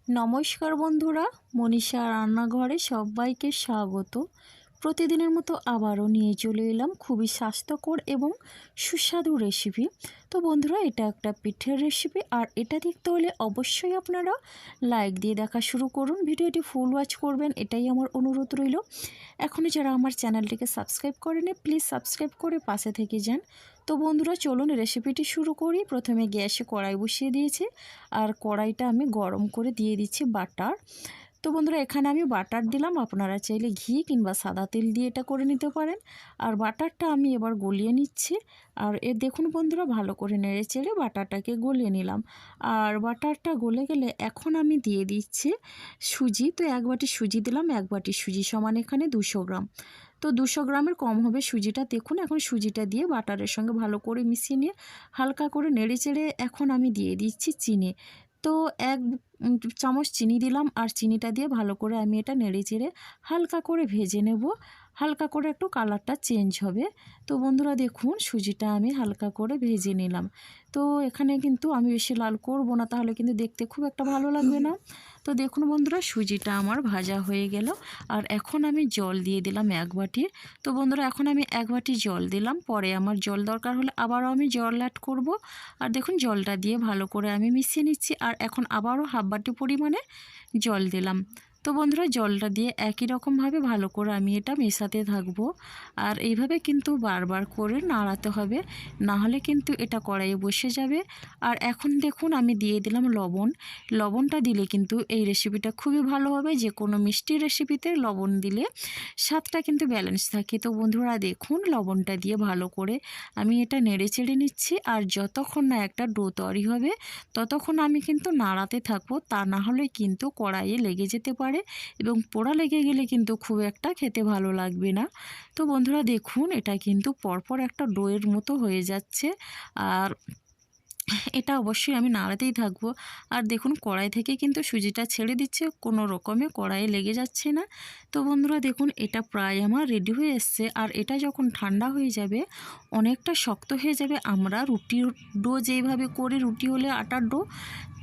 নমস্কার বন্ধুরা, মনীষা রান্নাঘরে সবাইকে স্বাগত। প্রতিদিনের মতো আবারও নিয়ে চলে এলাম খুবই স্বাস্থ্যকর এবং সুস্বাদু রেসিপি। তো বন্ধুরা, এটা একটা পিঠের রেসিপি, আর এটা দেখতে হলে অবশ্যই আপনারা লাইক দিয়ে দেখা শুরু করুন। ভিডিওটি ফুল ওয়াচ করবেন, এটাই আমার অনুরোধ রইল। এখনও যারা আমার চ্যানেলটিকে সাবস্ক্রাইব করেনি, প্লিজ সাবস্ক্রাইব করে পাশে থেকে যান। তো বন্ধুরা, চলুন রেসিপিটি শুরু করি। প্রথমে গ্যাসে কড়াই বসিয়ে দিয়েছি, আর কড়াইটা আমি গরম করে দিয়ে দিচ্ছি বাটার। তো বন্ধুরা, এখানে আমি বাটার দিলাম, আপনারা চাইলে ঘি কিংবা সাদা তেল দিয়ে এটা করে নিতে পারেন। আর বাটারটা আমি এবার গলিয়ে নিচ্ছি। আর দেখুন বন্ধুরা, ভালো করে নেড়ে চেড়ে বাটারটাকে গলিয়ে নিলাম। আর বাটারটা গলে গেলে এখন আমি দিয়ে দিচ্ছি সুজি। তো 1 বাটি সুজি দিলাম। 1 বাটি সুজি সমান এখানে 200 গ্রাম। তো 200 গ্রামের কম হবে সুজিটা। দেখুন, এখন সুজিটা দিয়ে বাটারের সঙ্গে ভালো করে মিশিয়ে নিয়ে হালকা করে নেড়ে চেড়ে এখন আমি দিয়ে দিচ্ছি চিনি। তো 1 চামচ চিনি দিলাম, আর চিনিটা দিয়ে ভালো করে আমি এটা নেড়ে চেড়ে হালকা করে ভেজে নেব। হালকা করে একটু কালারটা চেঞ্জ হবে। তো বন্ধুরা দেখুন, সুজিটা আমি হালকা করে ভেজে নিলাম। তো এখানে কিন্তু আমি বেশি লাল করব না, তাহলে কিন্তু দেখতে খুব একটা ভালো লাগবে না। তো দেখুন বন্ধুরা, সুজিটা আমার ভাজা হয়ে গেল। আর এখন আমি জল দিয়ে দিলাম 1 বাটি। তো বন্ধুরা, এখন আমি 1 বাটি জল দিলাম, পরে আমার জল দরকার হলে আবারও আমি জল অ্যাড করব। আর দেখুন, জলটা দিয়ে ভালো করে আমি মিশিয়ে নিচ্ছি। আর এখন আবারও হাফ বাটি পরিমাণে জল দিলাম। তো বন্ধুরা, জলটা দিয়ে একই রকমভাবে ভালো করে আমি এটা মেশাতে থাকবো। আর এইভাবে কিন্তু বারবার করে নাড়াতে হবে, না হলে কিন্তু এটা কড়াইয়ে বসে যাবে। আর এখন দেখুন, আমি দিয়ে দিলাম লবণ। লবণটা দিলে কিন্তু এই রেসিপিটা খুবই ভালো হবে। যে কোনো মিষ্টি রেসিপিতে লবণ দিলে স্বাদটা কিন্তু ব্যালেন্স থাকে। তো বন্ধুরা দেখুন, লবণটা দিয়ে ভালো করে আমি এটা নেড়ে চেড়ে নিচ্ছি। আর যতক্ষণ না একটা ডো তৈরি হবে ততক্ষণ আমি কিন্তু নাড়াতে থাকবো, তা না হলে কিন্তু কড়াইয়ে লেগে যেতে পারে এবং পোড়া লেগে গেলে কিন্তু খুব একটা খেতে ভালো লাগবে না। তো বন্ধুরা দেখুন, এটা কিন্তু পরপর একটা ডোয়ের মতো হয়ে যাচ্ছে। আর এটা অবশ্যই আমি নাড়াতেই থাকবো। আর দেখুন, কড়াই থেকে কিন্তু সুজিটা ছেড়ে দিচ্ছে, কোনো রকমে কড়াইয়ে লেগে যাচ্ছে না। তো বন্ধুরা দেখুন, এটা প্রায় আমার রেডি হয়ে এসছে। আর এটা যখন ঠান্ডা হয়ে যাবে, অনেকটা শক্ত হয়ে যাবে। আমরা রুটির ডো যেইভাবে করি, রুটি হলে আটার ডো,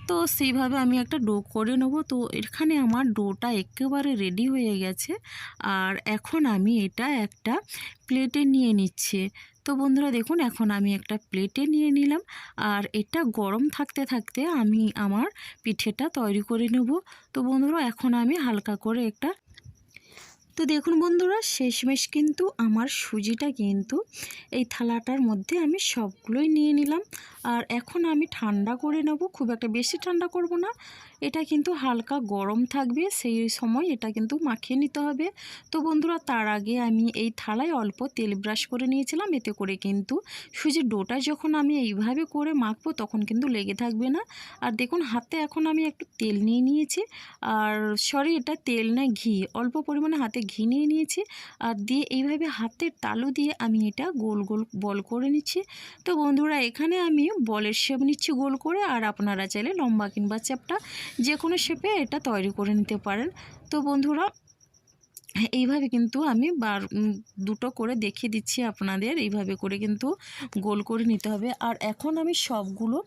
তো সেইভাবে আমি একটা ডো করে নেব। তো এখানে আমার ডোটা একেবারে রেডি হয়ে গেছে। আর এখন আমি এটা একটা প্লেটে নিয়ে নিচ্ছি। তো বন্ধুরা দেখুন, এখন আমি একটা প্লেটে নিয়ে নিলাম। আর এটা গরম থাকতে থাকতে আমি আমার পিঠেটা তৈরি করে নেব। তো বন্ধুরা, এখন আমি হালকা করে একটা, তো দেখুন বন্ধুরা, শেষমেশ কিন্তু আমার সুজিটা কিন্তু এই থালাটার মধ্যে আমি সবগুলোই নিয়ে নিলাম। আর এখন আমি ঠান্ডা করে নেব, খুব একটা বেশি ঠান্ডা করব না। এটা কিন্তু হালকা গরম থাকবে, সেই সময় এটা কিন্তু মাখিয়ে নিতে হবে। তো বন্ধুরা, তার আগে আমি এই থালায় অল্প তেল ব্রাশ করে নিয়েছিলাম, এতে করে কিন্তু সুজির ডোটা যখন আমি এইভাবে করে মাখবো তখন কিন্তু লেগে থাকবে না। আর দেখুন, হাতে এখন আমি একটু তেল নিয়ে নিয়েছি। আর সরি, এটা তেল না, ঘি, অল্প পরিমাণে হাতে ঘি নিয়ে নিয়েছি। আর দিয়ে এইভাবে হাতের তালু দিয়ে আমি এটা গোল গোল বল করে নিচ্ছি। তো বন্ধুরা, এখানে আমি বলের শেপ নিচ্ছি গোল করে। আর আপনারা চাইলে লম্বা কিংবা চ্যাপ্টা যে কোনো শেপে এটা তৈরি করে নিতে পারেন। তো বন্ধুরা, এইভাবে কিন্তু আমি দুটো করে দেখিয়ে দিচ্ছি আপনাদের। এইভাবে করে কিন্তু গোল করে নিতে হবে। আর এখন আমি সবগুলো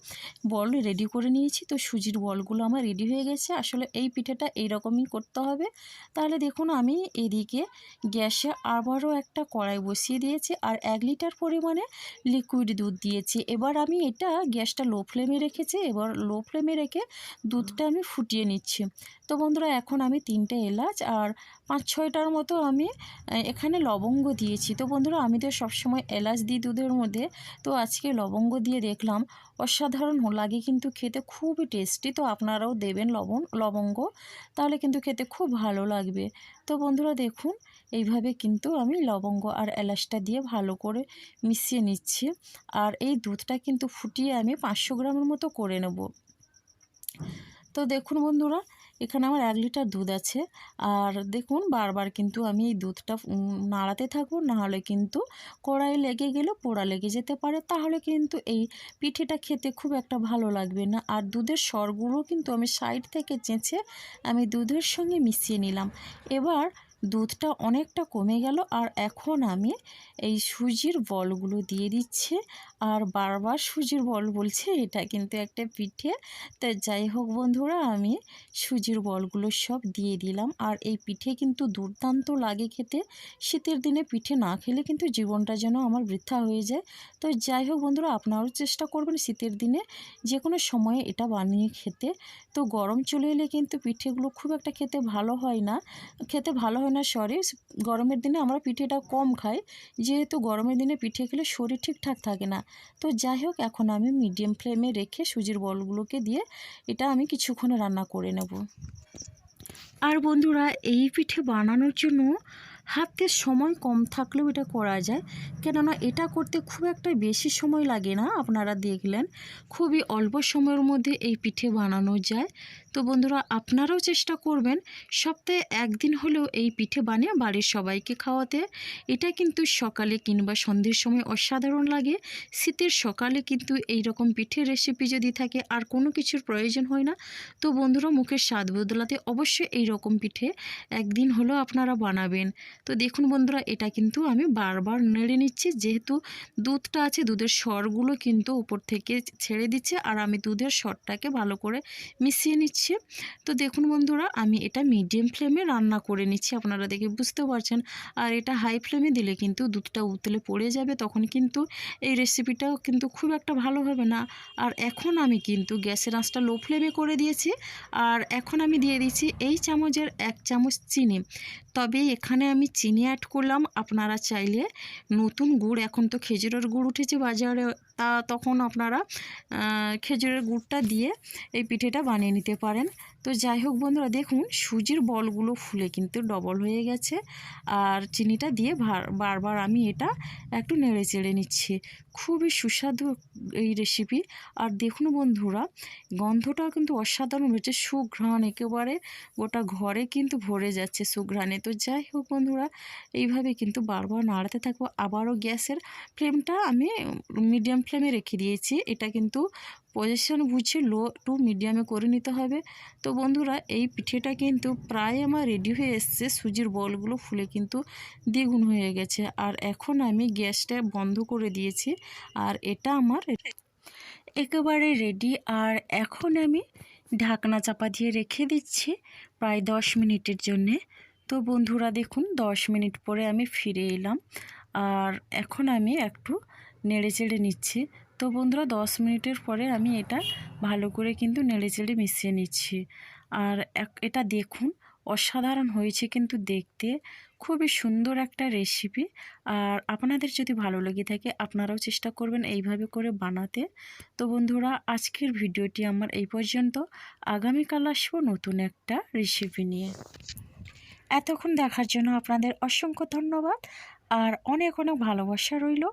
বল রেডি করে নিয়েছি। তো সুজির বলগুলো আমার রেডি হয়ে গেছে। আসলে এই পিঠেটা এইরকমই করতে হবে। তাহলে দেখুন, আমি এদিকে গ্যাসে আবারও একটা কড়াই বসিয়ে দিয়েছি। আর 1 লিটার পরিমাণে লিকুইড দুধ দিয়েছি। এবার আমি এটা গ্যাসটা লো ফ্লেমে রেখেছি। এবার লো ফ্লেমে রেখে দুধটা আমি ফুটিয়ে নিচ্ছি। তো বন্ধুরা, এখন আমি 3টে এলাচ আর 5-6টার মতো আমি এখানে লবঙ্গ দিয়েছি। তো বন্ধুরা, আমি তো সবসময় এলাচ দিই দুধের মধ্যে, তো আজকে লবঙ্গ দিয়ে দেখলাম, অসাধারণ লাগে কিন্তু খেতে, খুবই টেস্টি। তো আপনারাও দেবেন লবঙ্গ, তাহলে কিন্তু খেতে খুব ভালো লাগবে। তো বন্ধুরা দেখুন, এইভাবে কিন্তু আমি লবঙ্গ আর এলাচটা দিয়ে ভালো করে মিশিয়ে নিচ্ছি। আর এই দুধটা কিন্তু ফুটিয়ে আমি 500 গ্রামের মতো করে নেব। তো দেখুন বন্ধুরা, এখানে আমার 1 লিটার দুধ আছে। আর দেখুন, বারবার কিন্তু আমি এই দুধটা নাড়াতে থাকবো, নাহলে কিন্তু কড়াইয়ে লেগে গেলে পোড়া লেগে যেতে পারে। তাহলে কিন্তু এই পিঠেটা খেতে খুব একটা ভালো লাগবে না। আর দুধের সরগুলো কিন্তু আমি সাইড থেকে চেঁচে আমি দুধের সঙ্গে মিশিয়ে নিলাম। এবার দুধটা অনেকটা কমে গেল। আর এখন আমি এই সুজির বলগুলো দিয়ে দিচ্ছি। আর বারবার সুজির বল বলছে, এটা কিন্তু একটা পিঠে। তো যাই হোক বন্ধুরা, আমি সুজির বলগুলো সব দিয়ে দিলাম। আর এই পিঠে কিন্তু দুর্দান্ত লাগে খেতে। শীতের দিনে পিঠে না খেলে কিন্তু জীবনটা যেন আমার বৃথা হয়ে যায়। তো যাই হোক বন্ধুরা, আপনারাও চেষ্টা করবেন শীতের দিনে যে কোনো সময়ে এটা বানিয়ে খেতে। তো গরম চলে এলে কিন্তু পিঠেগুলো খুব একটা খেতে ভালো হয় না। সরি, গরমের দিনে আমরা পিঠেটা কম খাই, যেহেতু গরমের দিনে পিঠে খেলে শরীর ঠিকঠাক থাকে না। তো যাই হোক, এখন আমি মিডিয়াম ফ্লেমে রেখে সুজির বলগুলোকে দিয়ে এটা আমি কিছুক্ষণ রান্না করে নেব। আর বন্ধুরা, এই পিঠে বানানোর জন্য হাতে সময় কম থাকলেও এটা করা যায়, কেননা এটা করতে খুব একটা বেশি সময় লাগে না। আপনারা দেখলেন খুবই অল্প সময়ের মধ্যে এই পিঠে বানানো যায়। তো বন্ধুরা, আপনারাও চেষ্টা করবেন সপ্তাহে একদিন হলেও এই পিঠে বানিয়ে বাড়ির সবাইকে খাওয়াতে। এটা কিন্তু সকালে কিংবা সন্ধ্যের সময় অসাধারণ লাগে। শীতের সকালে কিন্তু এই রকম পিঠের রেসিপি যদি থাকে আর কোনো কিছুর প্রয়োজন হয় না। তো বন্ধুরা, মুখের স্বাদ বদলাতে অবশ্যই এই রকম পিঠে একদিন হলেও আপনারা বানাবেন। তো দেখুন বন্ধুরা, এটা কিন্তু আমি বারবার নেড়ে নিচ্ছি, যেহেতু দুধটা আছে, দুধের স্বরগুলো কিন্তু উপর থেকে ছেড়ে দিচ্ছে। আর আমি দুধের স্বরটাকে ভালো করে মিশিয়ে নিচ্ছি। তো দেখুন বন্ধুরা, আমি এটা মিডিয়াম ফ্লেমে রান্না করে নিচ্ছি, আপনারা দেখে বুঝতে পারছেন। আর এটা হাই ফ্লেমে দিলে কিন্তু দুধটা উতলে পড়ে যাবে, তখন কিন্তু এই রেসিপিটাও কিন্তু খুব একটা ভালো হবে না। আর এখন আমি কিন্তু গ্যাসের আঁচটা লো ফ্লেমে করে দিয়েছি। আর এখন আমি দিয়ে দিচ্ছি এই চামচের 1 চামচ চিনি। তবে এখানে আমি চিনি অ্যাড করলাম। আপনারা চাইলে নতুন গুড়, এখন তো খেজুরের গুড় উঠেছে বাজারে, তখন আপনারা খেজুরের গুড়টা দিয়ে এই পিঠেটা বানিয়ে নিতে পারেন। তো যাই হোক বন্ধুরা, দেখুন সুজির বলগুলো ফুলে কিন্তু ডবল হয়ে গেছে। আর চিনিটা দিয়ে বারবার আমি এটা একটু নেড়ে চেড়ে নিচ্ছি। খুবই সুস্বাদু এই রেসিপি। আর দেখুন বন্ধুরা, গন্ধটাও কিন্তু অসাধারণ হচ্ছে, সুঘ্রাণ একেবারে গোটা ঘরে কিন্তু ভরে যাচ্ছে সুঘ্রাণে। তো যাই হোক বন্ধুরা, এইভাবে কিন্তু বারবার নাড়াতে থাকবো। আবারও গ্যাসের ফ্লেমটা আমি মিডিয়াম ফ্লেমে রেখে দিয়েছি। এটা কিন্তু পজিশন বুঝে লো টু মিডিয়ামে করে নিতে হবে। তো বন্ধুরা, এই পিঠেটা কিন্তু প্রায় আমার রেডি হয়ে এসছে। সুজির বলগুলো ফুলে কিন্তু দ্বিগুণ হয়ে গেছে। আর এখন আমি গ্যাসটা বন্ধ করে দিয়েছি। আর এটা আমার একেবারে রেডি। আর এখন আমি ঢাকনা চাপা দিয়ে রেখে দিচ্ছি প্রায় 10 মিনিটের জন্যে। তো বন্ধুরা দেখুন, 10 মিনিট পরে আমি ফিরে এলাম। আর এখন আমি একটু নেড়ে চেড়ে নিচ্ছি। তো বন্ধুরা, 10 মিনিটের পরে আমি এটা ভালো করে কিন্তু নেড়ে চেড়ে মিশিয়ে নিচ্ছি। আর এটা দেখুন অসাধারণ হয়েছে কিন্তু দেখতে, খুবই সুন্দর একটা রেসিপি। আর আপনাদের যদি ভালো লেগে থাকে, আপনারাও চেষ্টা করবেন এইভাবে করে বানাতে। তো বন্ধুরা, আজকের ভিডিওটি আমার এই পর্যন্ত। আগামীকাল আসবো নতুন একটা রেসিপি নিয়ে। এতক্ষণ দেখার জন্য আপনাদের অসংখ্য ধন্যবাদ। আর অনেক অনেক ভালোবাসা রইল।